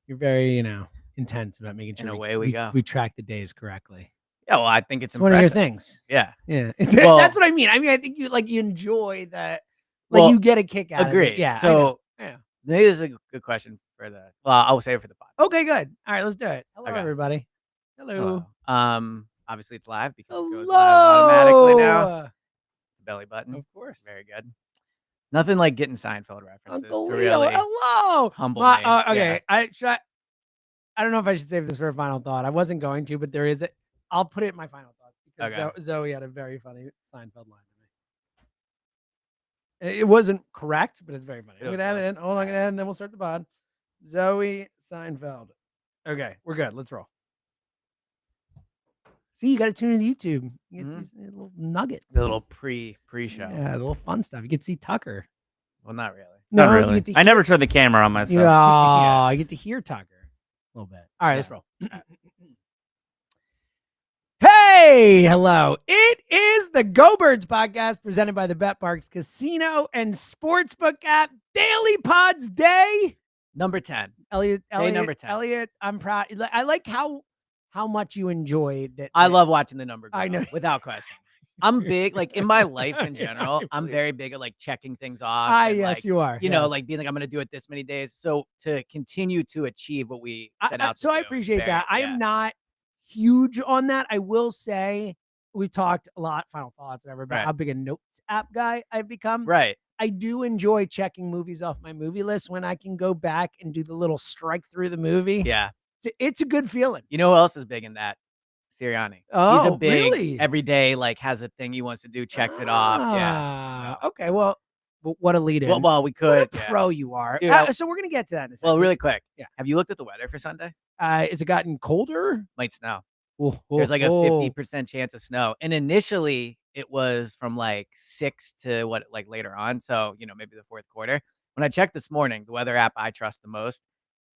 You're very, intense about making sure And away we go. we track the days correctly. Yeah, well, I think it's one of your impressive. things. Yeah. Yeah. Well, That's what I mean. I think you enjoy that. Like Well, you get a kick out of agreed. it. Yeah. So yeah. maybe this is a good question for the. Well, I will save it for the pod. Okay, good. All right, let's do it. Hello, Okay. everybody. Hello. Obviously it's live because it goes Hello. live automatically now. Belly button. Of course. Very good. Nothing like getting Seinfeld references Uncle to Leo. really Hello. humble me. Okay. Yeah. I don't know if I should save this for a final thought. I wasn't going to, but there is it. I'll put it in my final thoughts because Okay. Zoe had a very funny Seinfeld line to me. It wasn't correct, but it's very funny. I'm going to add it in. Hold on, I'm going to add it, and then we'll start the pod. Zoe Seinfeld. Okay, we're good. Let's roll. See, you got to tune into YouTube. You get these little nuggets. The little pre-show. Yeah, the little fun stuff. You get to see Tucker. Well, not really. Not really. I never turn the camera on myself. Yeah, you get to hear Tucker a little bit. All right, let's roll. Hey, hello. It is the Go Birds podcast presented by the BetParks Casino and Sportsbook app. Daily Pods Day. Number 10. Elliot, number 10. Elliot, I'm proud. I like how much you enjoyed that. I love watching the number grow, I know. without question. I'm big, like in my life in general, I'm very big at like checking things off. Yes, you are. You know, like being like, I'm going to do it this many days. So to continue to achieve what we set out to do. So I appreciate that. I am not huge on that. I will say we've talked a lot, final thoughts, whatever, about how big a notes app guy I've become. Right. I do enjoy checking movies off my movie list when I can go back and do the little strike through the movie. Yeah. It's a good feeling. You know who else is big in that? Sirianni. Oh, he's a big, really? every day, like has a thing he wants to do, checks it off. Yeah. So. Okay. Well, what a lead in. Well, we could. What a pro you are. Dude, so we're going to get to that in a second. Well, really quick. Yeah. Have you looked at the weather for Sunday? Has it gotten colder? Might snow. There's like a 50% chance of snow. And initially it was from like 6 to later on. So, maybe the fourth quarter. When I checked this morning, the weather app I trust the most,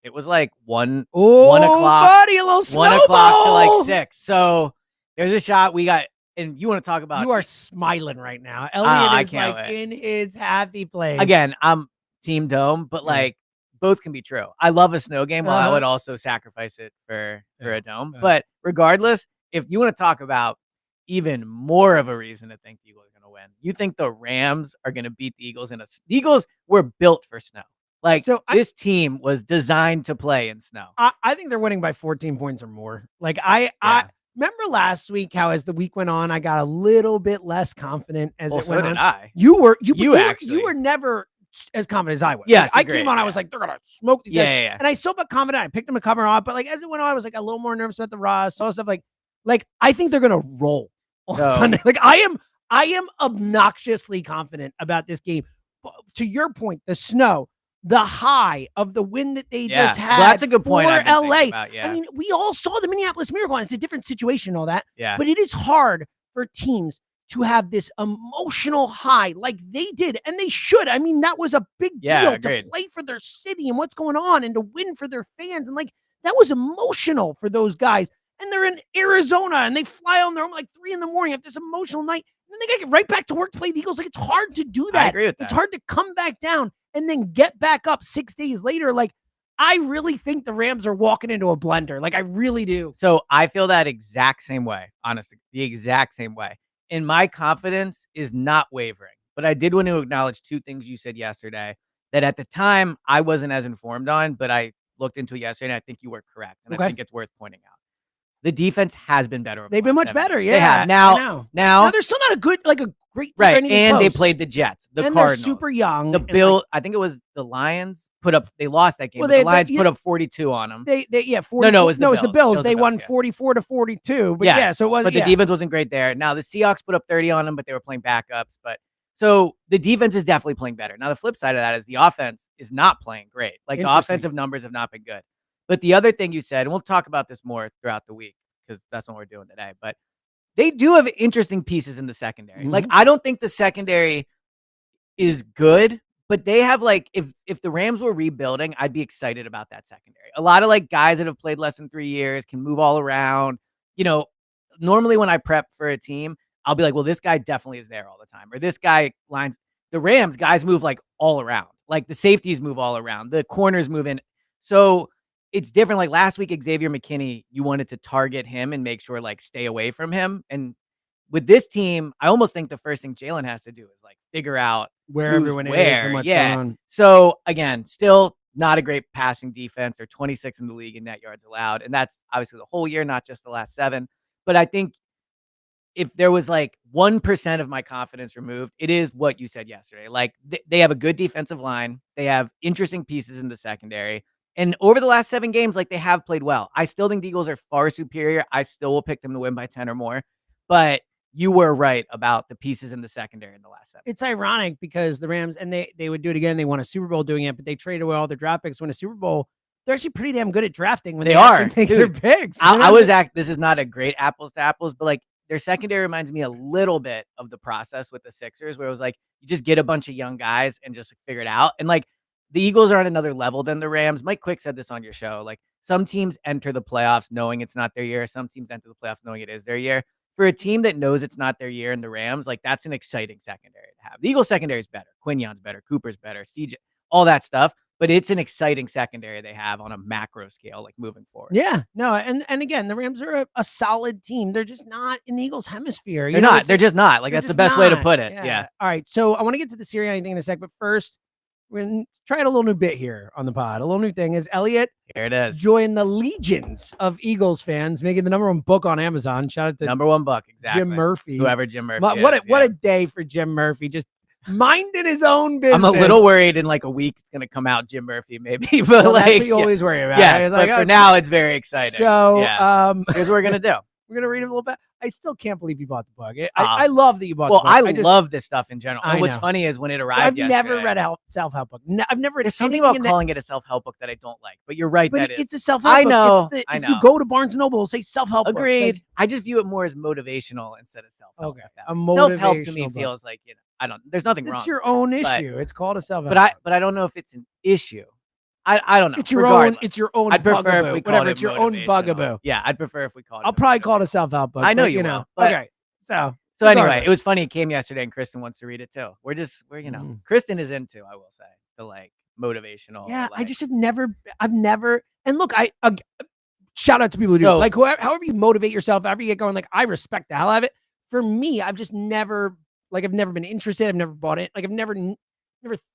it was like 1 o'clock. Buddy, a little 1 o'clock to like 6. So there's a shot we got. And you want to talk about. You are smiling right now. Elliot is like wait. in his happy place. Again, I'm Team Dome, but like both can be true. I love a snow game, while I would also sacrifice it for a dome. But regardless, if you want to talk about even more of a reason to think the Eagles are going to win, you think the Rams are going to beat the Eagles the Eagles were built for snow. Like, this team was designed to play in snow. I think they're winning by 14 points or more. Like, I remember last week how as the week went on, I got a little bit less confident as it went on. You were never as confident as I was. Yes, I came on, I was like, they're going to smoke these guys. And I still felt confident. I picked them a cover off, but like as it went on, I was like a little more nervous about the Ross, all stuff like I think they're going to roll on Sunday. Like I am obnoxiously confident about this game. To your point, the snow, the high of the win that they just had. Well, that's a good point. For LA. About, I mean, we all saw the Minneapolis Miracle, and it's a different situation, all that. Yeah. But it is hard for teams to have this emotional high like they did, and they should. I mean, that was a big deal to play for their city and what's going on and to win for their fans. And like, that was emotional for those guys. And they're in Arizona and they fly on their own like 3 a.m. after this emotional night. And then they got to get right back to work to play the Eagles. Like, it's hard to do that. I agree with that. It's hard to come back down and then get back up 6 days later. Like, I really think the Rams are walking into a blender. Like, I really do. So I feel that exact same way, honestly, the exact same way. And my confidence is not wavering. But I did want to acknowledge 2 things you said yesterday that at the time I wasn't as informed on, but I looked into it yesterday and I think you were correct. And I think it's worth pointing out. The defense has been better. They've been much better. Yeah. They have. Now they're still not a great right. And they played the Jets, the Cardinals. They're super young. The Bill, I think it was the Lions they lost that game. Well, the Lions put up 42 on them. 40, no, it was the Bills. They won 44-42. But so it was. But the defense wasn't great there. Now the Seahawks put up 30 on them, but they were playing backups. But so the defense is definitely playing better. Now the flip side of that is the offense is not playing great. Like the offensive numbers have not been good. But the other thing you said, and we'll talk about this more throughout the week because that's what we're doing today. But they do have interesting pieces in the secondary. Like, I don't think the secondary is good, but they have like, if the Rams were rebuilding, I'd be excited about that secondary. A lot of like guys that have played less than 3 years can move all around. You know, normally when I prep for a team, I'll be like, well, this guy definitely is there all the time. Or this guy lines. The Rams guys move like all around. Like the safeties move all around. The corners move in. So it's different. Like last week, Xavier McKinney, you wanted to target him and make sure like stay away from him. And with this team, I almost think the first thing Jalen has to do is like figure out where everyone is and what's going on. So again, still not a great passing defense. They're 26 in the league in net yards allowed. And that's obviously the whole year, not just the last 7. But I think if there was like 1% of my confidence removed, it is what you said yesterday. Like they have a good defensive line. They have interesting pieces in the secondary. And over the last 7 games, like they have played well. I still think the Eagles are far superior. I still will pick them to win by 10 or more. But you were right about the pieces in the secondary in the last 7. It's ironic because the Rams, and they would do it again. They won a Super Bowl doing it, but they traded away all their draft picks, win a Super Bowl. They're actually pretty damn good at drafting when they are make their picks. This is not a great apples to apples, but like their secondary reminds me a little bit of the process with the Sixers, where it was like you just get a bunch of young guys and just figure it out. And like the Eagles are on another level than the Rams. Mike Quick said this on your show. Like some teams enter the playoffs knowing it's not their year. Some teams enter the playoffs knowing it is their year. For a team that knows it's not their year in the Rams, like that's an exciting secondary to have. The Eagles secondary is better. Quinyon's better. Cooper's better. CJ, all that stuff. But it's an exciting secondary they have on a macro scale, like moving forward. Yeah, no, and again, the Rams are a solid team. They're just not in the Eagles' hemisphere. They're not. They're just not. Like that's the best way to put it. Yeah. All right, so I want to get to the Sirianni thing in a sec, but first, we're going to try out a little new bit here on the pod. A little new thing is Elliot. Here it is. Join the legions of Eagles fans, making the #1 book on Amazon. Shout out to #1 book, exactly. Jim Murphy. Whoever Jim Murphy is. What a day for Jim Murphy. Just minding his own business. I'm a little worried in like a week it's going to come out Jim Murphy maybe, but like that's what you always worry about. Yes, but for now it's very exciting. So here's what we're going to do. We're going to read a little bit. I still can't believe you bought the book. I love that you bought the book. I love this stuff in general. And what's funny is when it arrived yesterday. I've never read a self-help book. I've never. There's something about calling it a self-help book that I don't like. But you're right. But it's a self-help book. I know. If you go to Barnes & Noble, it'll say self-help book. Agreed. I just view it more as motivational instead of self-help. Okay. Self-help to me feels like, there's nothing wrong. It's your own issue. It's called a self-help. But I don't know if it's an issue. I don't know. It's your own. It's your own. I'd prefer if we called it it's your own bugaboo. Yeah, I'd prefer if we called it. I'll probably call it a self-help book. I know you know. Okay. So anyway, it was funny. It came yesterday, and Kristen wants to read it too. We're Kristen is into. I will say the like motivational. Yeah, I just I've never. And look, shout out to people who do like however you motivate yourself, however you get going. Like I respect the hell out of it. For me, I've just never I've never been interested. I've never bought it. Like I've never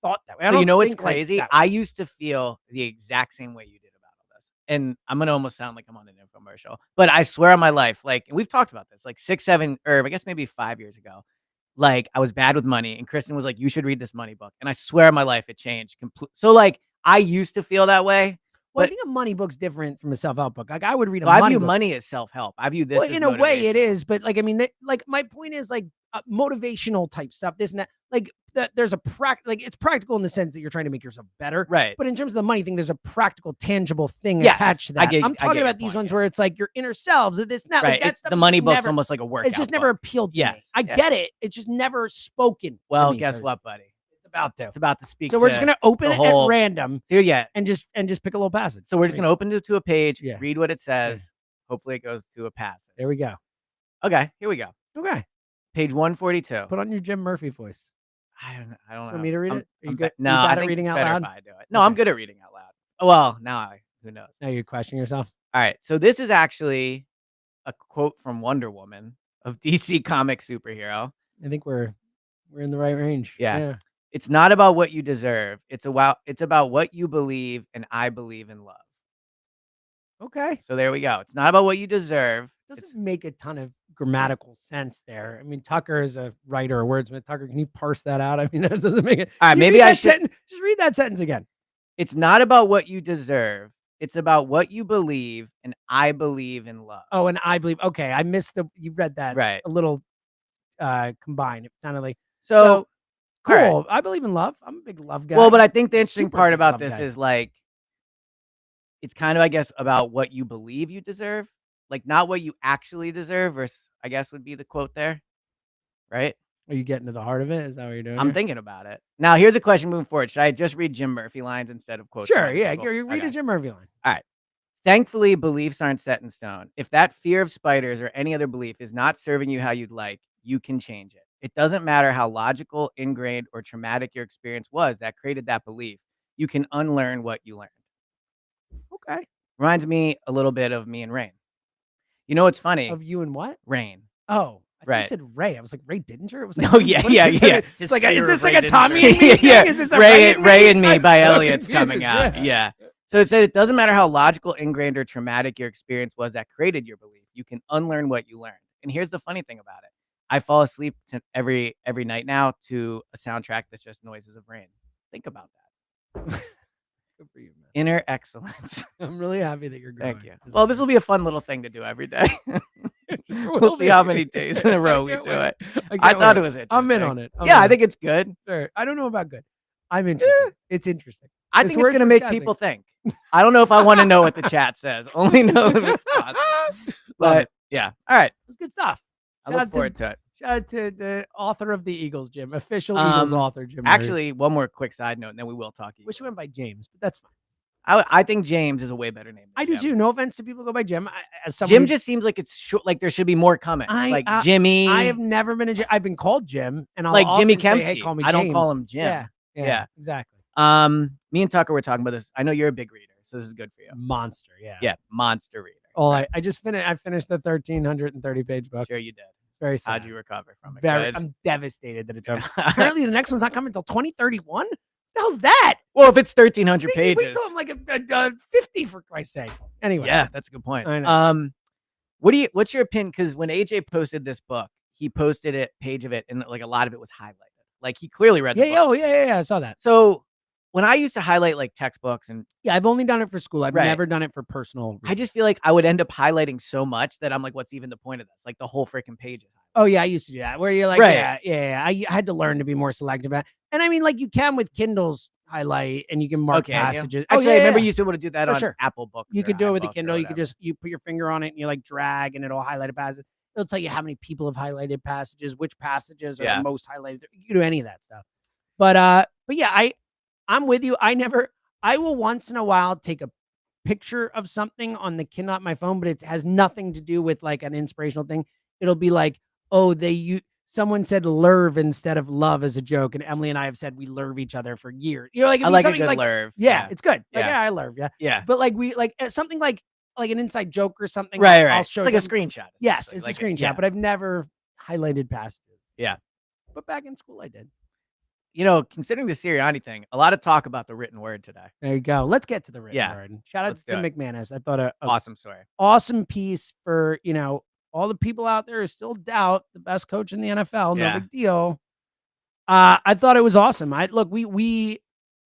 thought that way. So you know what's crazy? I used to feel the exact same way you did about all this. And I'm going to almost sound like I'm on an infomercial. But I swear on my life, like, and we've talked about this, like 6, 7, or I guess maybe 5 years ago, like I was bad with money. And Kristen was like, you should read this money book. And I swear on my life, it changed completely. So like, I used to feel that way. Well, I think a money book's different from a self-help book. Like I would read I view money as self-help. I view this as in a way it is. But like, I mean, like my point is like motivational type stuff, this and that. Like there's a it's practical in the sense that you're trying to make yourself better. Right. But in terms of the money thing, there's a practical, tangible thing attached to that. I'm talking about these ones where it's like your inner selves, this, that. Right. Like, the money book's almost like a workout. It's just never appealed to me. I get it. It's just never spoken. Well, guess what, buddy? It's about to speak. So we're just gonna open it at random. So and just pick a little passage. So we're just gonna open it to a page, read what it says. Hopefully it goes to a passage. There we go. Okay, here we go. Okay. Page 142. Put on your Jim Murphy voice. I don't know. For me to read it? Are you good? No, I think reading it's out better loud? if I do it. No, I'm good at reading out loud. Well, now who knows? Now you're questioning yourself. All right. So this is actually a quote from Wonder Woman of DC comic superhero. I think we're in the right range. Yeah. It's not about what you deserve. It's about what you believe, and I believe in love. Okay. So there we go. It's not about what you deserve. Doesn't make a ton of grammatical sense there. I mean, Tucker is a writer, a wordsmith. Tucker, can you parse that out? I mean, that doesn't make it. All right, maybe I should just read that sentence again. It's not about what you deserve. It's about what you believe, and I believe in love. Oh, and I believe. Okay, I missed you read that right. A little combined. It sounded like so cool. Right. I believe in love. I'm a big love guy. Well, but I think the interesting part about this is like, it's kind of, I guess, about what you believe you deserve, like not what you actually deserve, versus, I guess, would be the quote there, right? Are you getting to the heart of it? Is that what you're doing? I'm thinking about it. Now, here's a question moving forward. Should I just read Jim Murphy lines instead of quotes? Sure, yeah. You read a Jim Murphy line. All right. Thankfully, beliefs aren't set in stone. If that fear of spiders or any other belief is not serving you how you'd like, you can change it. It doesn't matter how logical, ingrained, or traumatic your experience was that created that belief. You can unlearn what you learned. Okay. Reminds me a little bit of me and Rain. You know what's funny? Of you and what? Rain. Oh. Right. You said Ray. I was like, Ray Didinger? It was like, no, yeah. It's like, is this like a Tommy and me thing? Yeah. Is this a Ray and Me by Elliot's coming out. Yeah. So it said, it doesn't matter how logical, ingrained, or traumatic your experience was that created your belief. You can unlearn what you learned. And here's the funny thing about it. I fall asleep every night now to a soundtrack that's just noises of rain. Think about that. Good for you, man. Inner excellence. I'm really happy that you're growing. Thank you. Well, this will be a fun little thing to do every day. We'll see how many days in a row we do it. I thought it was interesting. I'm in on it. I think it's good. Sure. I don't know about good. I'm interested. It's interesting. I think it's going to make people think. I don't know if I want to know what the chat says. Only know if it's possible. But yeah. All right. It was good stuff. I look forward to it. Shout out to the author of the Eagles, Jim. Official Eagles author, Jim. Actually, one more quick side note, and then we will talk. Wish you went by James, but that's fine. I think James is a way better name. I do too. No offense to people who go by Jim. Jim just seems like it's like there should be more coming. Like Jimmy. I have never been I've been called Jim, and I'll like Jimmy Kempski. Say, hey, call me I James. don't call him Jim. Yeah, exactly. Me and Tucker were talking about this. I know you're a big reader, so this is good for you. Monster, yeah, monster reader. Oh, right. I just finished. I finished the 1,330-page book. Sure, you did. Very sad. How'd you recover from it? I'm devastated that it's over. Apparently, the next one's not coming until 2031. The hell's that? Well, if it's 1,300 pages, wait till I'm like a 50 for Christ's sake. Anyway, yeah, that's a good point. I know. What's your opinion? Because when AJ posted this book, he posted a page of it, and like a lot of it was highlighted. Like he clearly read the book. Yeah, I saw that. So when I used to highlight like textbooks and I've only done it for school. I've never done it for personal reasons. I just feel like I would end up highlighting so much that I'm like, what's even the point of this? Like the whole freaking page is highlighted. Oh yeah, I used to do that where you're like, yeah. I had to learn to be more selective. And I mean, like you can with Kindle's highlight and you can mark passages. Actually, I remember you used to be able to do that on Apple Books. You could do it with the Kindle. You could just put your finger on it and you like drag and it'll highlight a passage. It'll tell you how many people have highlighted passages, which passages are the most highlighted. You can do any of that stuff. But yeah, I'm with you. I will once in a while take a picture of something on the Kindle on my phone, but it has nothing to do with like an inspirational thing. It'll be like, oh, someone said lurve instead of love as a joke, and Emily and I have said we lurve each other for years. You know, like I like a good lurve. Yeah, it's good. Like, I lurve. Yeah. But like we like something like an inside joke or something. Right. I'll show it's like a screenshot. Yes, it's like a screenshot, but I've never highlighted passages. Yeah. But back in school, I did. You know, considering the Sirianni thing, a lot of talk about the written word today. There you go. Let's get to the written word. Shout out to Tim McManus. I thought awesome story. Awesome piece for, all the people out there who still doubt the best coach in the NFL. No big deal. I thought it was awesome. We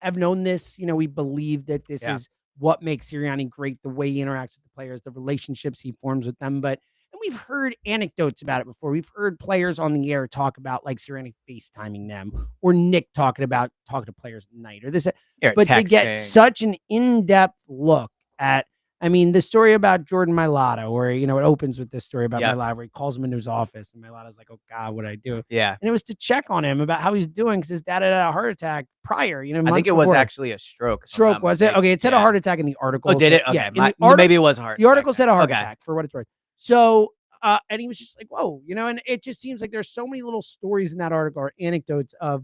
have known this, we believe that this is what makes Sirianni great, the way he interacts with the players, the relationships he forms with them. And we've heard anecdotes about it before. We've heard players on the air talk about like Sirianni FaceTiming them or Nick talking to players at night or this. But to get such an in-depth look at, the story about Jordan Mailata, where, it opens with this story about Mailata, where he calls him into his office and Mailata's like, oh God, what'd I do? Yeah. And it was to check on him about how he's doing because his dad had a heart attack prior, I think it was actually a stroke. Stroke, was it? Okay, it said a heart attack in the article. Oh, did it? Okay. Yeah. Maybe it was a heart attack. The article said a heart attack, for what it's worth. So, and he was just like, whoa, and it just seems like there's so many little stories in that article or anecdotes of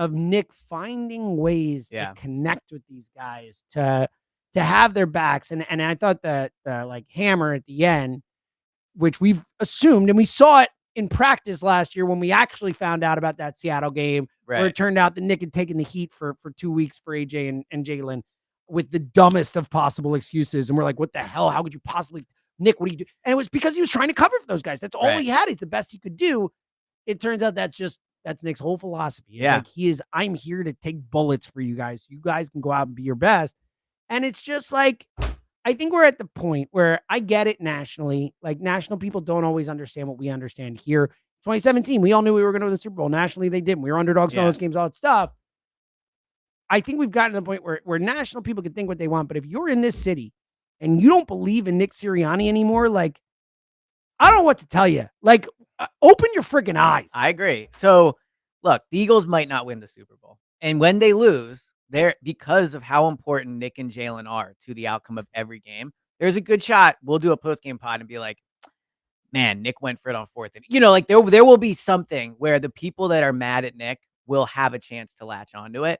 Nick finding ways to connect with these guys, to have their backs. And I thought that like hammer at the end, which we've assumed, and we saw it in practice last year when we actually found out about that Seattle game, where it turned out that Nick had taken the heat for 2 weeks for AJ and Jalen with the dumbest of possible excuses. And we're like, what the hell? How could you possibly... Nick, what do you do? And it was because he was trying to cover for those guys. That's all he had. It's the best he could do. It turns out that's Nick's whole philosophy. It's like I'm here to take bullets for you guys. You guys can go out and be your best. And it's just like, I think we're at the point where I get it nationally. Like national people don't always understand what we understand here. 2017, we all knew we were going to win the Super Bowl. Nationally, they didn't. We were underdogs in all those games, all that stuff. I think we've gotten to the point where national people can think what they want. But if you're in this city and you don't believe in Nick Sirianni anymore, like, I don't know what to tell you. Like, open your freaking eyes. I agree. So, look, the Eagles might not win the Super Bowl. And when they lose, because of how important Nick and Jalen are to the outcome of every game, there's a good shot we'll do a post-game pod and be like, man, Nick went for it on fourth. Like, there will be something where the people that are mad at Nick will have a chance to latch onto it.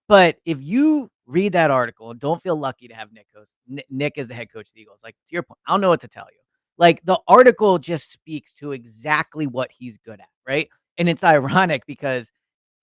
But if you read that article and don't feel lucky to have Nick as the head coach of the Eagles, like to your point, I don't know what to tell you. Like the article just speaks to exactly what he's good at, right? And it's ironic because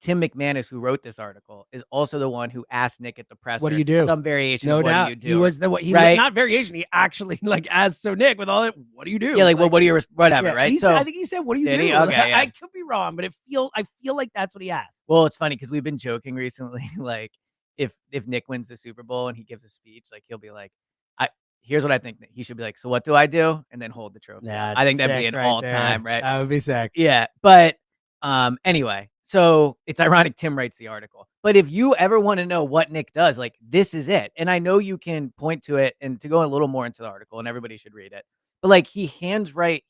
Tim McManus, who wrote this article, is also the one who asked Nick at the presser, what do you do? Some variation No of what doubt. do you do? He was right? Not variation. He actually asked, so Nick, with all that, what do you do? Yeah, like well, what do you, whatever, yeah, right? I think he said, what do you do? Okay, yeah. I could be wrong, but I feel like that's what he asked. Well, it's funny because we've been joking recently, like, if Nick wins the Super Bowl and he gives a speech, like he'll be like, here's what I think he should be like. So what do I do? And then hold the trophy. Yeah, I think that'd be an all-time, right? That would be sick. Yeah. But anyway, so it's ironic Tim writes the article. But if you ever want to know what Nick does, like this is it. And I know you can point to it and to go a little more into the article, and everybody should read it. But like he handwrites.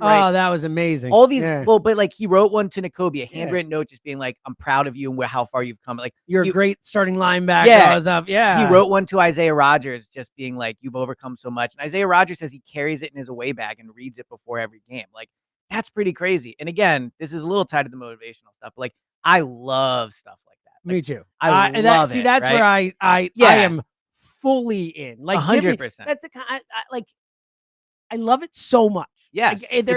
Oh, that was amazing. All these, well, but like he wrote one to N'Kobe, a handwritten note just being like, I'm proud of you and how far you've come. Like you're a great starting linebacker. He wrote one to Isaiah Rodgers just being like, you've overcome so much. And Isaiah Rodgers says he carries it in his away bag and reads it before every game. Like that's pretty crazy. And again, this is a little tied to the motivational stuff. But like I love stuff like that. Like, me too. I love it. See, right? that's where I am fully in. Like 100%. That's the kind like. I love it so much. Yes. Like,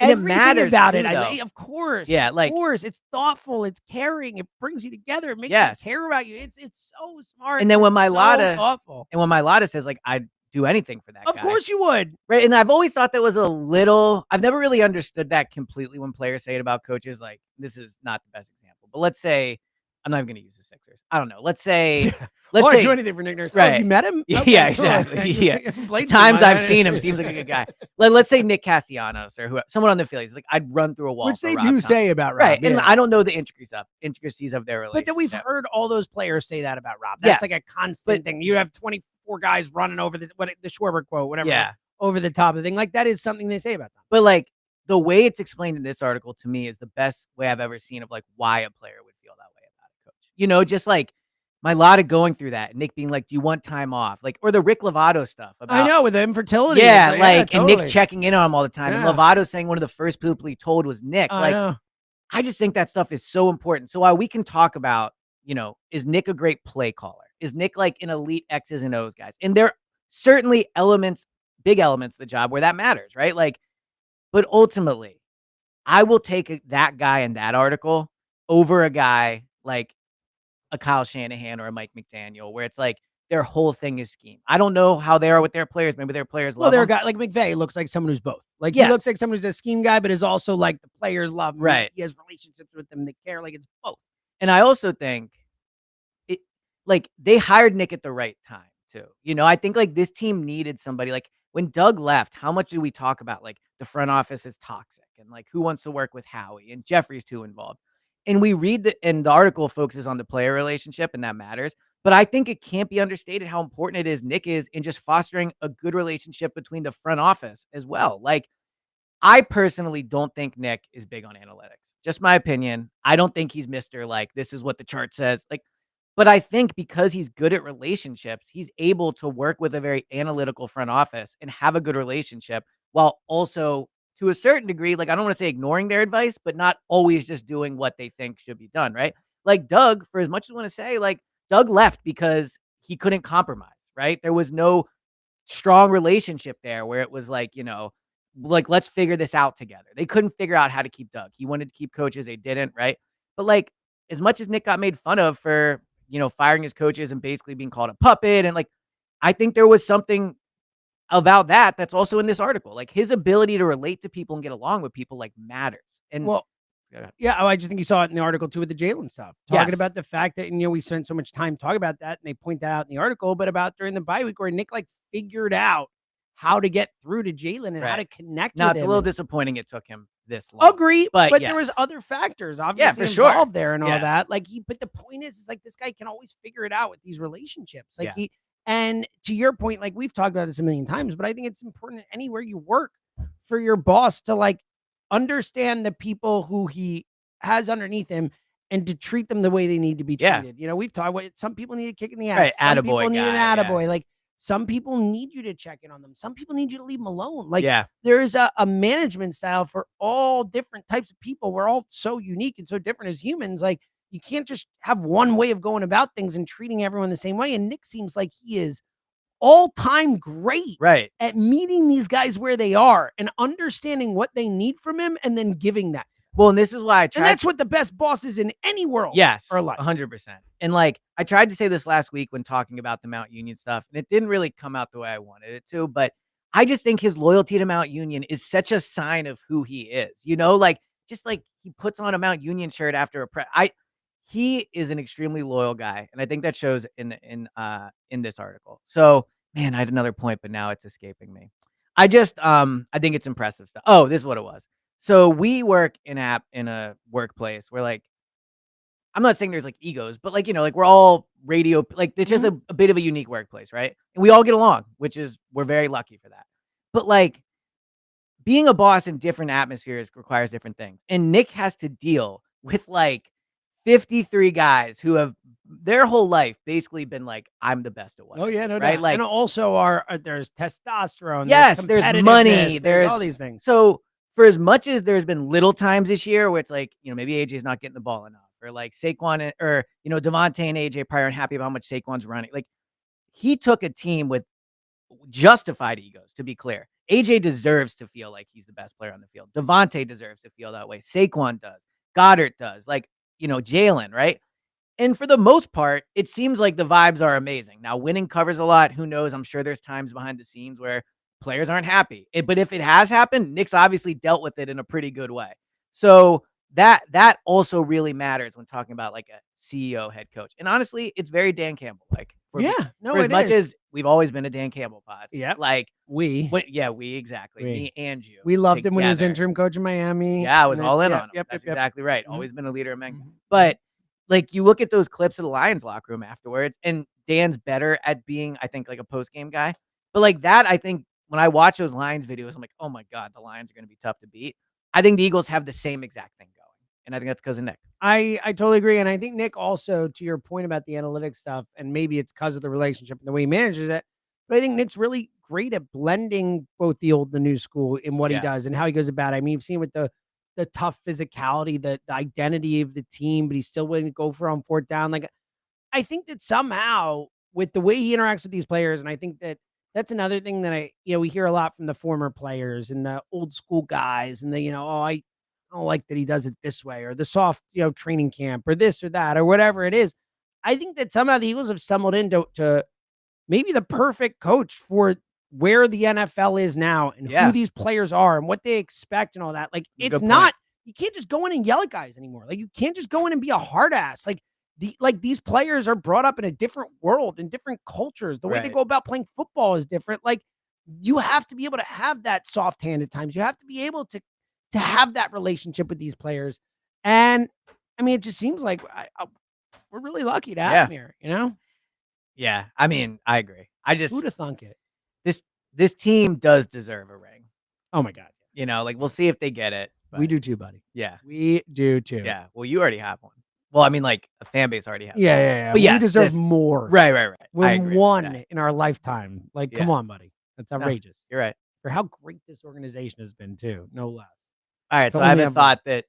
and it matters about too, it. Of course. Yeah. Like, of course. It's thoughtful. It's caring. It brings you together. It makes you care about you. It's so smart. And then when thoughtful. And when Mailata says like, I'd do anything for that guy. Of course you would. Right. And I've always thought that was I've never really understood that completely when players say it about coaches. Like, this is not the best example, but let's say, I'm not even going to use the Sixers. I don't know. Let's say, I do anything for Nick Nurse. Right. Oh, you met him? Okay, yeah, exactly. Yeah. Times I've seen him, seems like a good guy. Let's say Nick Castellanos or someone on the Phillies. Like I'd run through a wall. Which they do say about Rob. Right. And I don't know the intricacies of their relationship. But then we've heard all those players say that about Rob. That's like a constant thing. You have 24 guys running over the Schwarber quote, whatever. Over the top of the thing. Like that is something they say about them. But like the way it's explained in this article to me is the best way I've ever seen of like why a player would feel that way about a coach. You know, just like Mailata going through that, Nick being like, do you want time off? Like, or the Rick Lovato stuff about, I know, with the infertility. Yeah, totally. And Nick checking in on him all the time. And Lovato saying one of the first people he told was Nick. I just think that stuff is so important. So while we can talk about, you know, is Nick a great play caller? Is Nick like an elite X's and O's guys? And there are certainly big elements of the job where that matters, right? Like, but ultimately, I will take that guy in that article over a guy like a Kyle Shanahan or a Mike McDaniel, where it's like their whole thing is scheme. I don't know how they are with their players. Maybe their players love they're them. a guy like McVay looks like someone who's both. Like he looks like someone who's a scheme guy, but is also like the players love him. Right. He has relationships with them. They care. Like it's both. And I also think like they hired Nick at the right time too. You know, I think like this team needed somebody. Like when Doug left, how much did we talk about like the front office is toxic and like who wants to work with Howie and Jeffrey's too involved. And we read and the article focuses on the player relationship and that matters. But I think it can't be understated how important it is Nick is in just fostering a good relationship between the front office as well. Like I personally don't think Nick is big on analytics. Just my opinion. I don't think he's Mr. like this is what the chart says. Like, but I think because he's good at relationships, he's able to work with a very analytical front office and have a good relationship while also to a certain degree, like I don't want to say ignoring their advice, but not always just doing what they think should be done, right? Like Doug, for as much as I want to say, like Doug left because he couldn't compromise, right? There was no strong relationship there where it was like, you know, like let's figure this out together. They couldn't figure out how to keep Doug. He wanted to keep coaches, they didn't, right? But like as much as Nick got made fun of for, you know, firing his coaches and basically being called a puppet, and like I think there was something about that's also in this article. Like his ability to relate to people and get along with people like matters. And I just think you saw it in the article too with the Jalen stuff. Talking about the fact that, you know, we spent so much time talking about that and they point that out in the article, but about during the bye week where Nick like figured out how to get through to Jalen and how to connect with him. Now it's a little disappointing it took him this long. Agree, but there was other factors obviously involved there and all that. Like but the point is like this guy can always figure it out with these relationships. Like and to your point, like we've talked about this a million times, but I think it's important anywhere you work for your boss to like understand the people who he has underneath him and to treat them the way they need to be treated. You know, we've talked about some people need a kick in the ass. Some people need an attaboy. Like some people need you to check in on them. Some people need you to leave them alone. Like there's a management style for all different types of people. We're all so unique and so different as humans. Like you can't just have one way of going about things and treating everyone the same way. And Nick seems like he is all-time great at meeting these guys where they are and understanding what they need from him and then giving that to them. Well, and this is why I tried. And that's what the best bosses in any world are like. 100%. And like, I tried to say this last week when talking about the Mount Union stuff, and it didn't really come out the way I wanted it to, but I just think his loyalty to Mount Union is such a sign of who he is. You know, like, just like he puts on a Mount Union shirt after he is an extremely loyal guy, and I think that shows in this article. So, man, I had another point, but now it's escaping me. I think it's impressive stuff. Oh, this is what it was. So we work in a workplace where, like, I'm not saying there's like egos, but like, you know, like we're all radio, like it's just a bit of a unique workplace, right? And we all get along, we're very lucky for that. But like, being a boss in different atmospheres requires different things, and Nick has to deal with like 53 guys who have their whole life basically been like, I'm the best at what. Oh yeah, no right? doubt. Like, and also there's testosterone. Yes, there's money. There's all these things. So for as much as there's been little times this year where it's like, you know, maybe AJ's not getting the ball enough, or like Saquon, or, you know, Devontae and AJ probably aren't happy about how much Saquon's running. Like, he took a team with justified egos, to be clear. AJ deserves to feel like he's the best player on the field. Devontae deserves to feel that way. Saquon does. Goddard does. Like, you know, Jalen, right? And for the most part, it seems like the vibes are amazing. Now, winning covers a lot. Who knows? I'm sure there's times behind the scenes where players aren't happy. But if it has happened, Nick's obviously dealt with it in a pretty good way. So that also really matters when talking about like a CEO, head coach. And honestly, it's very Dan Campbell. Like, for as much as we've always been a Dan Campbell pod. Yeah. Like, we exactly. Me and you. We loved him when he was interim coach in Miami. Yeah, I was all in on him. That's exactly right. Always been a leader among them. But like, you look at those clips of the Lions locker room afterwards, and Dan's better at being, I think, like a post-game guy. But like that, I think when I watch those Lions videos, I'm like, oh my God, the Lions are going to be tough to beat. I think the Eagles have the same exact thing going. And I think that's because of Nick. I totally agree. And I think Nick also, to your point about the analytics stuff, and maybe it's because of the relationship and the way he manages it, but I think Nick's really great at blending both the old and the new school in what he does and how he goes about it. I mean, you've seen with the tough physicality, the identity of the team, but he's still willing to go for on fourth down. Like, I think that somehow with the way he interacts with these players, and I think that that's another thing that we hear a lot from the former players and the old school guys, and I don't like that he does it this way, or the soft, training camp, or this or that, or whatever it is. I think that somehow the Eagles have stumbled into maybe the perfect coach for where the NFL is now and who these players are and what they expect and all that. Like, it's not, you can't just go in and yell at guys anymore. Like, you can't just go in and be a hard ass. Like, these players are brought up in a different world and different cultures. The way they go about playing football is different. Like, you have to be able to have that soft hand at times. You have to be able to have that relationship with these players. And I mean, it just seems like we're really lucky to have him here, Yeah. I mean, I agree. Who'd have thunk it? This team does deserve a ring. Oh my God. Like, we'll see if they get it. We do too, buddy. Yeah. We do too. Yeah. Well, you already have one. Well, I mean, like, a fan base already has one. Yeah. But we deserve more. Right. We're one in our lifetime. Like, come on, buddy. That's outrageous. You're right. For how great this organization has been too, no less. All right. So I haven't thought that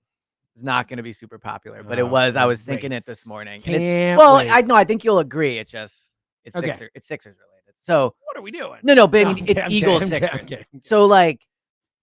it's not going to be be super popular, but it was. I was thinking it this morning. I think you'll agree. It's Sixers related. So what are we doing? No, but I mean, it's Eagles Sixers. So like,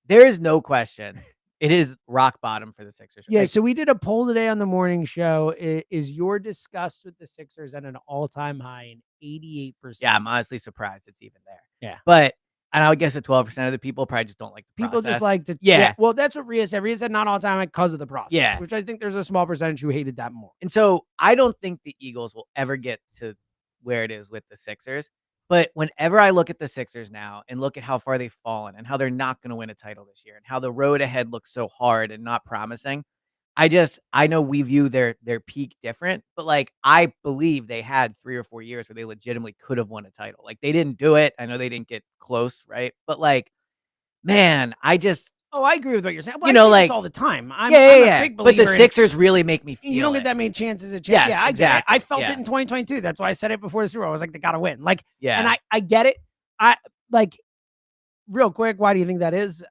there is no question. It is rock bottom for the Sixers. Yeah, so we did a poll today on the morning show. Is your disgust with the Sixers at an all-time high in 88%? Yeah, I'm honestly surprised it's even there. Yeah. But, and I would guess that 12% of the people probably just don't like the process. People just like to... Yeah. Well, that's what Rhea said. Rhea said not all the time because of the process. Yeah. Which I think there's a small percentage who hated that more. And so I don't think the Eagles will ever get to where it is with the Sixers. But whenever I look at the Sixers now and look at how far they've fallen and how they're not going to win a title this year and how the road ahead looks so hard and not promising, I know we view their peak different, but like, I believe they had 3 or 4 years where they legitimately could have won a title. Like, they didn't do it. I know they didn't get close, right? But like, man, Oh, I agree with what you're saying. Well, I say this all the time. I'm a big believer. But the Sixers really make me feel you don't it. get that many chances at Yes, I exactly. get it. I felt it in 2022. That's why I said it before the Super Bowl. I was like, they got to win. Like, yeah. And I get it. real quick, why do you think that is?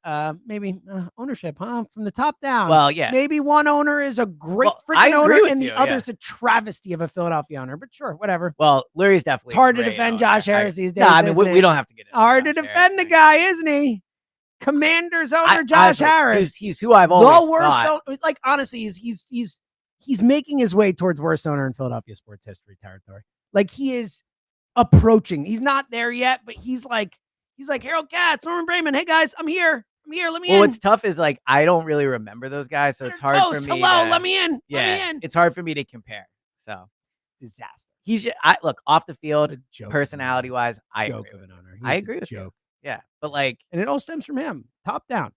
Maybe ownership, huh? From the top down. Well, yeah. Maybe one owner is a great freaking owner, and the other's a travesty of a Philadelphia owner. But sure, whatever. Well, Lurie's definitely. It's hard to defend Josh Harris these days. No, I mean we don't have to get it. Hard to defend the guy, isn't he? Commanders owner Josh Harris. He's who I've always thought. Like honestly, he's making his way towards worst owner in Philadelphia sports history territory. Like he is approaching. He's not there yet, but he's like Harold Katz, Norman Brayman. Hey guys, I'm here. Let me in. Well, what's tough is like I don't really remember those guys, so it's hard for me. Hello, let me in. Yeah, let me in. It's hard for me to compare. So disaster. Look off the field, personality wise, I agree. I agree with you. Yeah, but like, and it all stems from him, top down.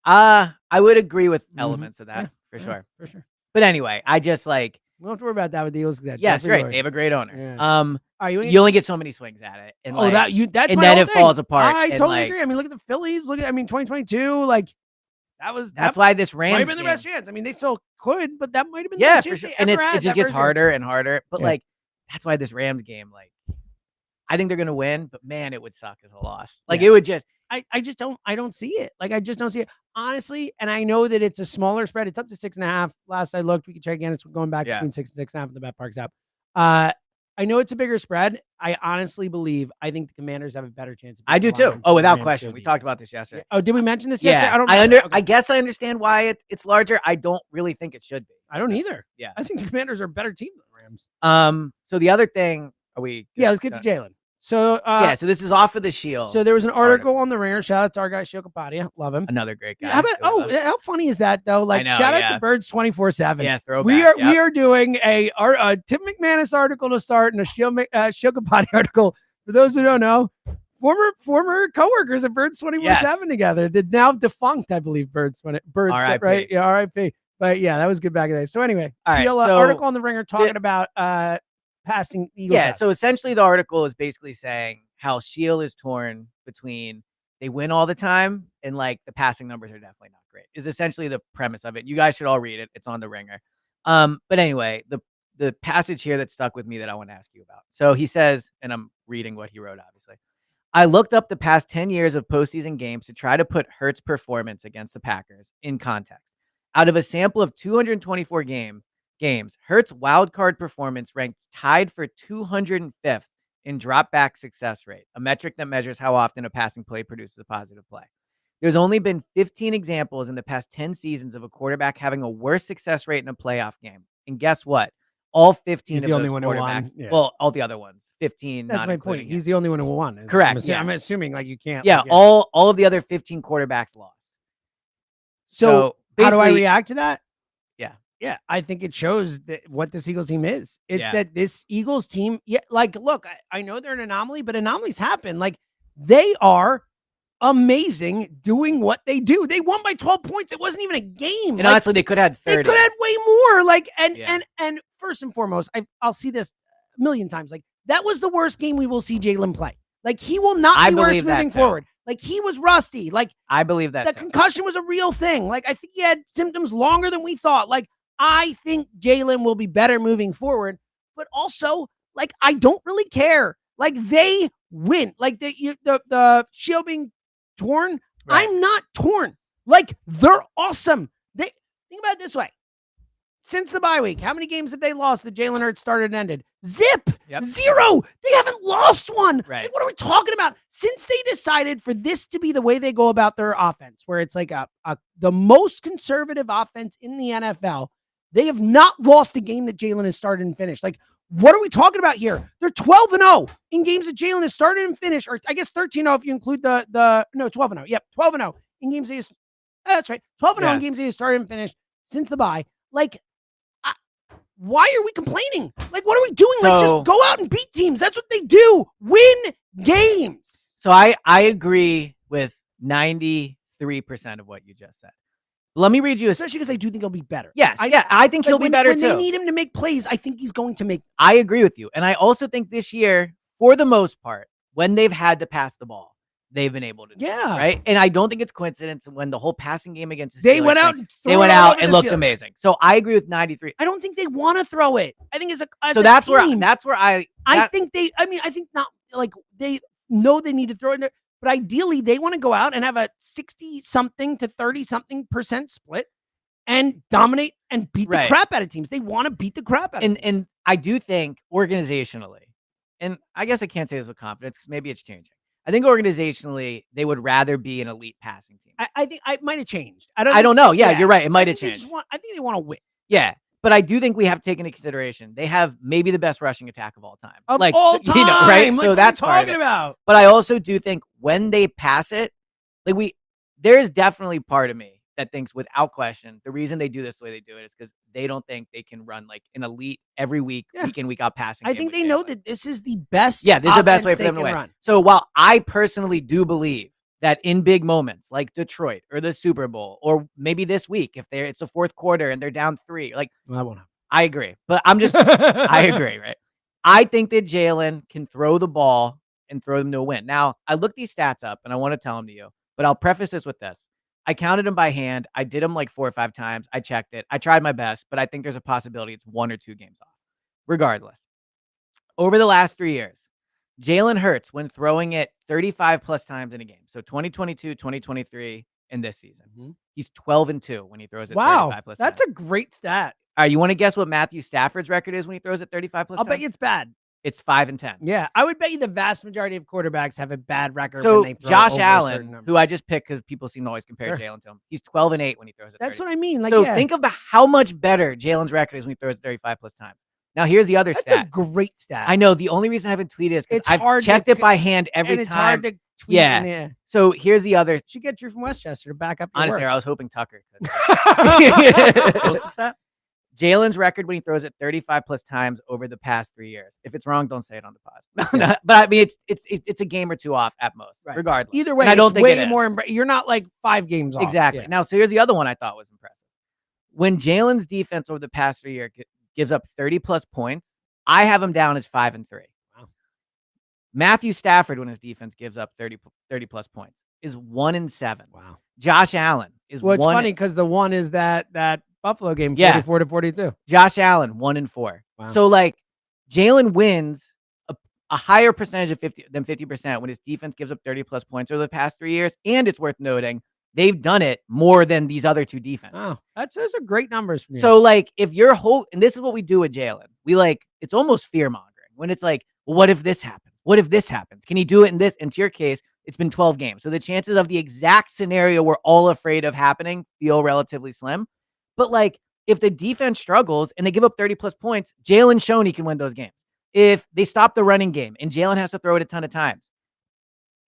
I would agree with elements of that for sure. But anyway, I just like. We don't have to worry about that with the Eagles. Yes, right. They have a great owner. Yeah. You only get so many swings at it, and that's and then it falls apart. I totally agree. I mean, look at the Phillies. 2022. Like that's why this Rams might have been the best chance. I mean, they still could, but that might have been the best chance. For sure. And it just gets harder and harder. But like that's why this Rams game, like. I think they're gonna win, but man, it would suck as a loss. Like it would just. I don't see it. Like I just don't see it honestly. And I know that it's a smaller spread. It's up to 6.5. Last I looked, we can check again. It's going back between 6 and 6.5 in the Bet Parks app. I know it's a bigger spread. I honestly believe I think the Commanders have a better chance. I do too. Oh, without question. We talked about this yesterday. Oh, did we mention this yesterday? I guess I understand why it's larger. I don't really think it should be. I don't either. Yeah, I think the Commanders are a better team than the Rams. So the other thing, are we? Yeah, let's get to Jalen. So so this is off of the Shield. So there was an article on the Ringer. Shout out to our guy Shilkapadia. Love him. Another great guy. How funny is that though? Like shout out to Birds 24/7. Yeah, throwback. We are doing a Tim McManus article to start and a Shilkapadia article. For those who don't know, former coworkers at Birds 24/7 together. Did now defunct, I believe. Birds right? Yeah, R.I.P. But yeah, that was good back in the day. So anyway, article on the Ringer talking about passing Eagles. Yeah, so essentially the article is basically saying how Shield is torn between they win all the time and like the passing numbers are definitely not great. Is essentially the premise of it. You guys should all read it. It's on the Ringer. But anyway, the passage here that stuck with me that I want to ask you about. So he says, and I'm reading what he wrote, obviously. I looked up the past 10 years of postseason games to try to put Hurts' performance against the Packers in context. Out of a sample of 224 games, Hurts' wildcard performance ranked tied for 205th in drop-back success rate, a metric that measures how often a passing play produces a positive play. There's only been 15 examples in the past 10 seasons of a quarterback having a worse success rate in a playoff game. And guess what? All 15 of those quarterbacks, well, all the other ones, 15. That's my point. He's the only one who won. Correct. I'm assuming like you can't. Yeah, all of the other 15 quarterbacks lost. So how do I react to that? Yeah, I think it shows what this Eagles team is. It's that this Eagles team, look, I know they're an anomaly, but anomalies happen. Like, they are amazing doing what they do. They won by 12 points. It wasn't even a game. And honestly, they could have had 30. They could have had way more. Like, and first and foremost, I'll see this a million times. Like, that was the worst game we will see Jalen play. Like, he will not be worse moving forward. Like, he was rusty. Like, I believe that. The concussion was a real thing. Like, I think he had symptoms longer than we thought. Like, I think Jalen will be better moving forward, but also, like, I don't really care. Like, they win. Like, the Shield being torn, right. I'm not torn. Like, they're awesome. Think about it this way. Since the bye week, how many games have they lost that Jalen Hurts started and ended? Zip. Yep. 0. They haven't lost one. Right. Like, what are we talking about? Since they decided for this to be the way they go about their offense, where it's like the most conservative offense in the NFL, they have not lost a game that Jalen has started and finished. Like, what are we talking about here? They're 12-0 in games that Jalen has started and finished, or I guess 13-0 if you include 12-0. Yep, 12-0 in games that's right. 12-0 in games they started and finished since the bye. Like, why are we complaining? Like, what are we doing? Like, just go out and beat teams. That's what they do. Win games. So I agree with 93% of what you just said. Let me read you especially because I do think he'll be better. Yes, I think he'll be better too. When they need him to make plays, I think he's going to make. I agree with you, and I also think this year, for the most part, when they've had to pass the ball, they've been able to do it, right? And I don't think it's coincidence when the whole passing game against the Steelers, they went out and looked amazing. So I agree with 93. I don't think they want to throw it. I think as a that's team, where I think not like they know they need to throw it in there. But ideally, they want to go out and have a 60-something to 30-something% split and dominate and beat the crap out of teams. They want to beat the crap out of teams. And I do think organizationally, and I guess I can't say this with confidence because maybe it's changing. I think organizationally, they would rather be an elite passing team. I think it might have changed. I don't know. Yeah, you're right. It might have changed. I think they want to win. Yeah. But I do think we have to take into consideration they have maybe the best rushing attack of all time. Of all time. You know, right? Like, so that's part of it. About. But I also do think when they pass it, there is definitely part of me that thinks without question, the reason they do this the way they do it is because they don't think they can run like an elite every week, week in, week out passing. I think they know that this is the best. Yeah, this is the best way for them to win. Run. So while I personally do believe that in big moments like Detroit or the Super Bowl, or maybe this week, if it's the fourth quarter and they're down 3, like that won't happen. I agree, but I agree, right? I think that Jalen can throw the ball and throw them to a win. Now, I looked these stats up and I want to tell them to you, but I'll preface this with this. I counted them by hand. I did them like 4 or 5 times. I checked it. I tried my best, but I think there's a possibility it's 1 or 2 games off. Regardless, over the last 3 years, Jalen Hurts, when throwing it 35 plus times in a game, so 2022, 2023, and this season, he's 12-2 when he throws it 35 plus times. That's a great stat. All right, you want to guess what Matthew Stafford's record is when he throws it 35 plus times? I'll bet you it's bad. It's 5-10. Yeah, I would bet you the vast majority of quarterbacks have a bad record. So when they throw Josh over Allen, who I just picked because people seem to always compare Jalen to him, he's 12-8 when he throws it. That's what I mean. Like, so think about how much better Jalen's record is when he throws it 35 plus times. Now here's the other stat. That's a great stat. I know. The only reason I haven't tweeted is because I've checked it by hand every time. It's hard to tweet. Yeah. So here's the other. You get Drew from Westchester to back up your Honestly, work. I was hoping Tucker could. What's the stat? Jalen's record when he throws it 35 plus times over the past 3 years. If it's wrong, don't say it on the pod. But I mean, it's a game or 2 off at most, regardless. Either way, and I don't think way more. You're not like 5 games off. Exactly. Now, so here's the other one I thought was impressive. When Jalen's defense over the past 3 years gives up 30 plus points, I have him down as 5-3. Wow. Matthew Stafford, when his defense gives up 30 plus points, is 1-7. Wow. Josh Allen is it's funny because the one is that Buffalo game, 44-42. Josh Allen, 1-4. Wow. So like Jalen wins a higher percentage of 50% when his defense gives up 30 plus points over the past 3 years. And it's worth noting, they've done it more than these other 2 defenses. Wow. Those are great numbers from you. So like if you're and this is what we do with Jalen, it's almost fear mongering when it's like, well, what if this happens? What if this happens? Can he do it in this? And to your case, it's been 12 games. So the chances of the exact scenario we're all afraid of happening feel relatively slim. But like if the defense struggles and they give up 30 plus points, Jalen's shown he can win those games. If they stop the running game and Jalen has to throw it a ton of times,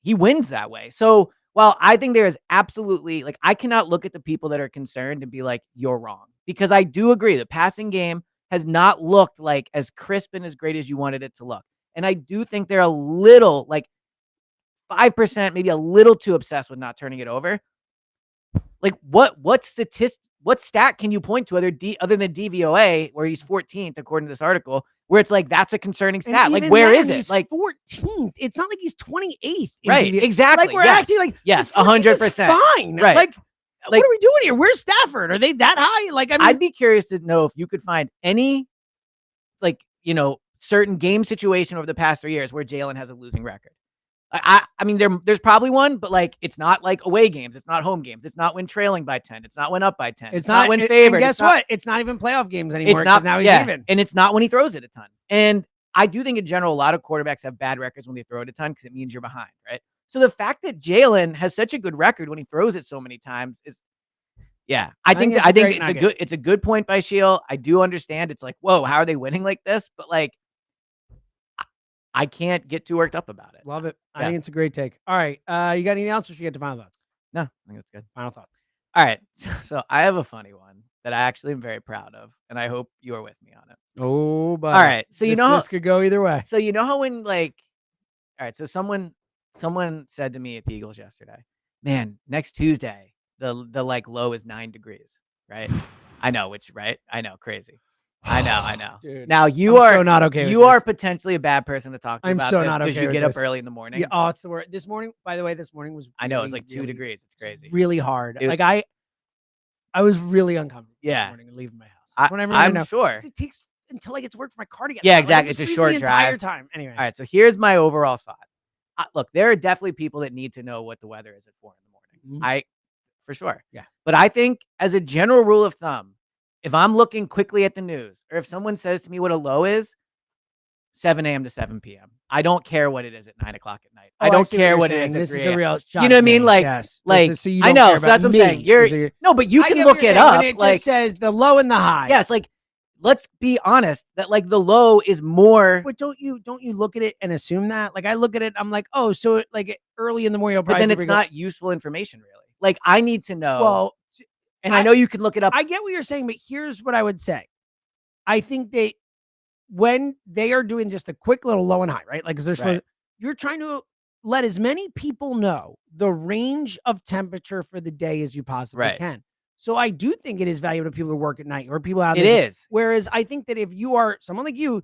he wins that way. So while I think there is absolutely, like, I cannot look at the people that are concerned and be like, you're wrong. Because I do agree the passing game has not looked like as crisp and as great as you wanted it to look. And I do think they're a little, like 5%, maybe a little too obsessed with not turning it over. Like what stat can you point to other than DVOA, where he's 14th, according to this article, where it's like, that's a concerning stat. Like, where is it? Like 14th. It's not like he's 28th. Right. Exactly. Like we're acting like, yes, 100%. Fine. Right. Like, what are we doing here? Where's Stafford? Are they that high? Like, I mean, I'd be curious to know if you could find any, like, certain game situation over the past 3 years where Jalen has a losing record. I mean, there's probably one, but like, it's not like away games. It's not home games. It's not when trailing by 10. It's not when up by 10. It's not when favored. And guess what? It's not even playoff games anymore. It's not now. He's even. And it's not when he throws it a ton. And I do think in general, a lot of quarterbacks have bad records when they throw it a ton because it means you're behind, right? So the fact that Jalen has such a good record when he throws it so many times is, I think it's a good point by Sheil. I do understand. It's like, whoa, how are they winning like this? But like, I can't get too worked up about it. Love it. I think it's a great take. All right. You got anything else, or should we get to final thoughts? No, I think that's good. Final thoughts. All right. So I have a funny one that I actually am very proud of, and I hope you are with me on it. Oh, but all right. So this could go either way. So you know how when like, all right. So someone said to me at the Eagles yesterday, man, next Tuesday the like low is 9 degrees, right? I know, crazy. I know. Dude, now you are so not okay. You are potentially a bad person to talk to I'm about so this not okay because you with get this. up early in the morning. Yeah, oh, it's the word. This morning, by the way, was. I know, it's like 2 degrees. It's crazy. Really hard. Like I was really uncomfortable. Yeah, this morning and leaving my house. I'm sure it takes until I get to work for my car to get. Yeah, there. exactly. Like, it's a short the drive. entire time. Anyway. All right. So here's my overall thought. look, there are definitely people that need to know what the weather is at 4 a.m. For sure. Yeah. But I think as a general rule of thumb, if I'm looking quickly at the news, or if someone says to me what a low is, 7 a.m. to 7 p.m. I don't care what it is at 9 o'clock at night. I don't care what it is at 3 This is a real shot. You know what I mean? Like, so you I don't know. care So that's about what I'm saying. No, but you can look it up. When it just says the low and the high. Yes, like, let's be honest that like the low is more. But don't you look at it and assume that? Like I look at it, I'm like, oh, so like early in the morning, But then it's not useful information, really. Like I need to know. Well, and I know you can look it up. I get what you're saying, but here's what I would say. I think when they are doing just a quick little low and high, right? Like, because you're trying to let as many people know the range of temperature for the day as you possibly can. So I do think it is valuable to people who work at night or people out there. It is. Whereas I think that if you are someone like you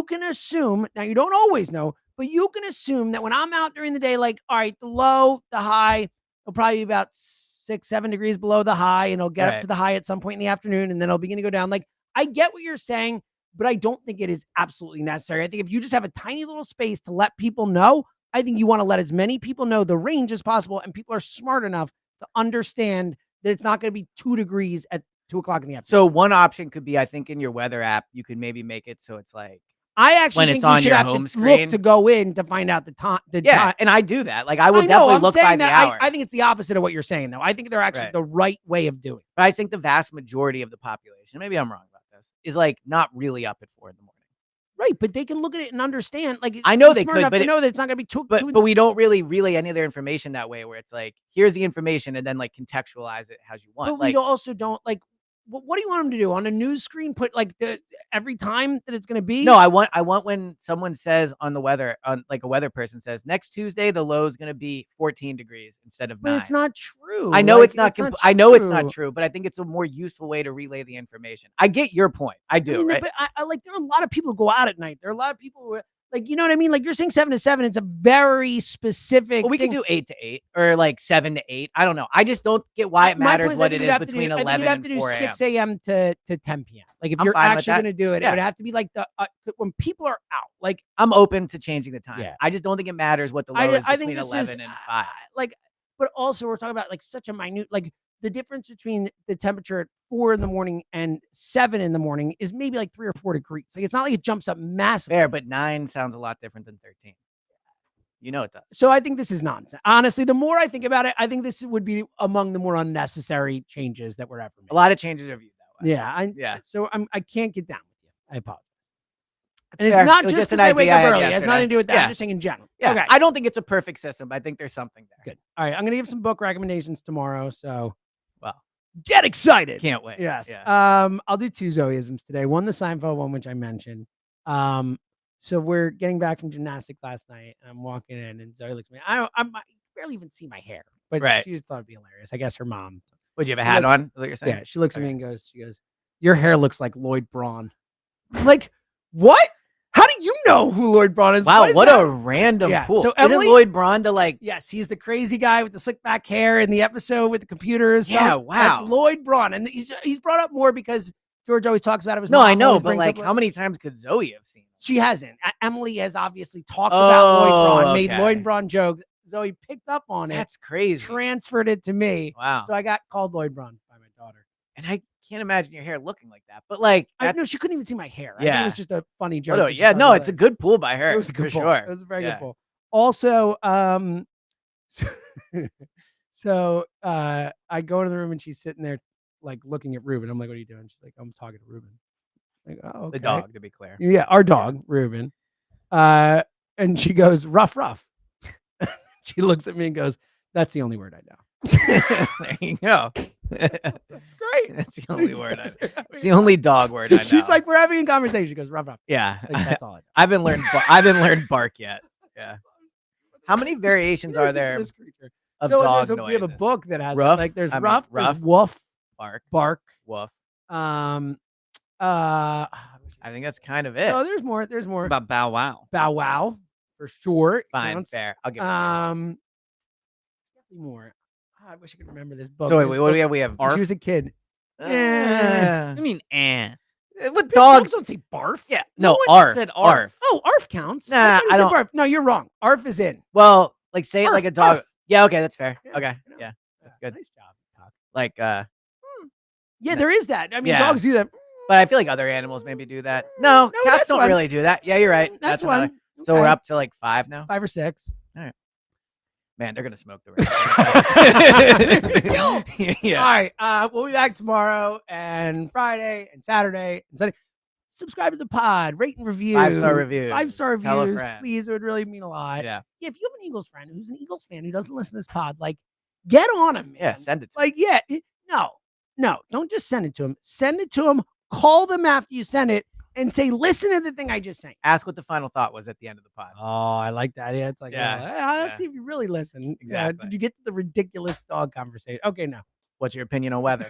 can assume, now you don't always know, but you can assume that when I'm out during the day, like, all right, the low, the high, will probably be about 6-7 degrees below the high, and it'll get up to the high at some point in the afternoon, and then it'll begin to go down. Like, I get what you're saying, but I don't think it is absolutely necessary. I think if you just have a tiny little space to let people know, I think you want to let as many people know the range as possible, and people are smart enough to understand that it's not going to be 2 degrees at 2 o'clock in the afternoon. So one option could be, I think in your weather app, you could maybe make it so it's like, I actually think we should have to look to go in to find out the time. And I do that. Like I will definitely look by the hour. I think it's the opposite of what you're saying, though. I think they're actually the right way of doing it. But I think the vast majority of the population, maybe I'm wrong about this, is like not really up at 4 in the morning. Right, but they can look at it and understand. Like I know they could, but know that it's not going to be too. But we don't really relay any of their information that way. Where it's like, here's the information, and then like contextualize it as you want. But we also don't like. What do you want them to do on a news screen? Put like every time that it's going to be? No, I want when someone says on the weather, on like a weather person says next Tuesday the low is going to be 14 degrees instead of 9. But it's not true. I know it's not. I know it's not true, but I think it's a more useful way to relay the information. I get your point. I do. Right? But I like there are a lot of people who go out at night. There are a lot of people who. Like, you know what I mean? Like you're saying 7 to 7. It's a very specific. Well, we could do 8 to 8 or like 7 to 8. I don't know. I just don't get why it matters what it is between 11 and 4 a.m. 6 a.m. to 10 p.m. Like if you're actually going to do it, it would have to be like when people are out. Like I'm open to changing the time. Yeah. I just don't think it matters what the low is between 11 and 5. Like, but also we're talking about like such a minute, like the difference between the temperature at 4 in the morning and 7 in the morning is maybe like 3 or 4 degrees. Like it's not like it jumps up massively. Fair, but 9 sounds a lot different than 13. You know it does. So I think this is nonsense. Honestly, the more I think about it, I think this would be among the more unnecessary changes that were ever made. A lot of changes are viewed that way. Yeah. So I can't get down with you. I apologize. And it's not just an idea. Wake up early. It has nothing to do with that. Yeah. I'm just saying in general. Yeah. Okay. I don't think it's a perfect system, but I think there's something there. Good. All right. I'm going to give some book recommendations tomorrow. So, well, get excited. Can't wait. Yes. Yeah. I'll do 2 Zoeisms today. One, the Seinfeld one, which I mentioned. So we're getting back from gymnastics last night. I'm walking in and Zoe looks at me. I barely even see my hair, but she just thought it'd be hilarious. I guess her mom. Would you have a hat on? Is that what you're saying? Yeah. She looks at me and goes, your hair looks like Lloyd Braun. I'm like, what? How do you know who Lloyd Braun is? Wow, what a random pool. So Emily, isn't Lloyd Braun the like? Yes, he's the crazy guy with the slick back hair in the episode with the computers. Yeah, wow. That's Lloyd Braun. And he's brought up more because George always talks about it. No, I know, but like how many times could Zoe have seen him? She hasn't. Emily has obviously talked about Lloyd Braun, made Lloyd Braun jokes. Zoe picked up on it. That's crazy. Transferred it to me. Wow. So I got called Lloyd Braun by my daughter. And I can't imagine your hair looking like that. But like, I know she couldn't even see my hair. I think it was just a funny joke. Oh, yeah, no, it's a good pull by her. It was a good pull. Sure. It was a very good pull. Also, so I go into the room and she's sitting there like looking at Ruben. I'm like, what are you doing? She's like, I'm talking to Ruben. I'm like, oh, okay. The dog, to be clear. Yeah, our dog, Ruben. And she goes, rough. She looks at me and goes, that's the only word I know. There you go. That's great. That's the only word I know. It's the only dog word I know. She's like, we're having a conversation. She goes, rough. Yeah. Like, that's all I know. I haven't learned bark yet. Yeah. How many variations are there of dog noises? We have a book that has rough, like there's rough, there's woof, bark, woof. I think that's kind of it. No, there's more. There's more about bow wow for sure. Fine, fair. I'll give it. More. I wish I could remember this book. So wait, what do we have? She was a kid. I mean, What dogs don't say barf. Yeah, no arf. Said arf. Oh, arf counts. Nah, I don't. Barf. No, you're wrong. Arf is in. Well, like say it Arf, like a dog. arf. Yeah, okay, that's fair. Yeah, okay, yeah, that's good. Nice job, Tuck. Like, yeah, there is that. I mean, yeah. dogs do that. But I feel like other animals maybe do that. No, cats don't really do that. Yeah, you're right. That's one. another. So we're up to like 5 now. 5 or 6. All right. Man, they're gonna smoke the rest. Yeah. All right. We'll be back tomorrow and Friday and Saturday and Sunday. Subscribe to the pod, rate and review. 5-star reviews. 5-star Tell a reviews. friend. Please, it would really mean a lot. Yeah. If you have an Eagles friend who's an Eagles fan who doesn't listen to this pod, like, get on him, man. Yeah, send it to him. No, don't just send it to him. Send it to him. Call them after you send it and say, listen to the thing I just sang. Ask what the final thought was at the end of the pod. Oh, I like that. Yeah, it's like, let's see if you really listen. Exactly. Did you get to the ridiculous dog conversation? Okay, no. What's your opinion on weather?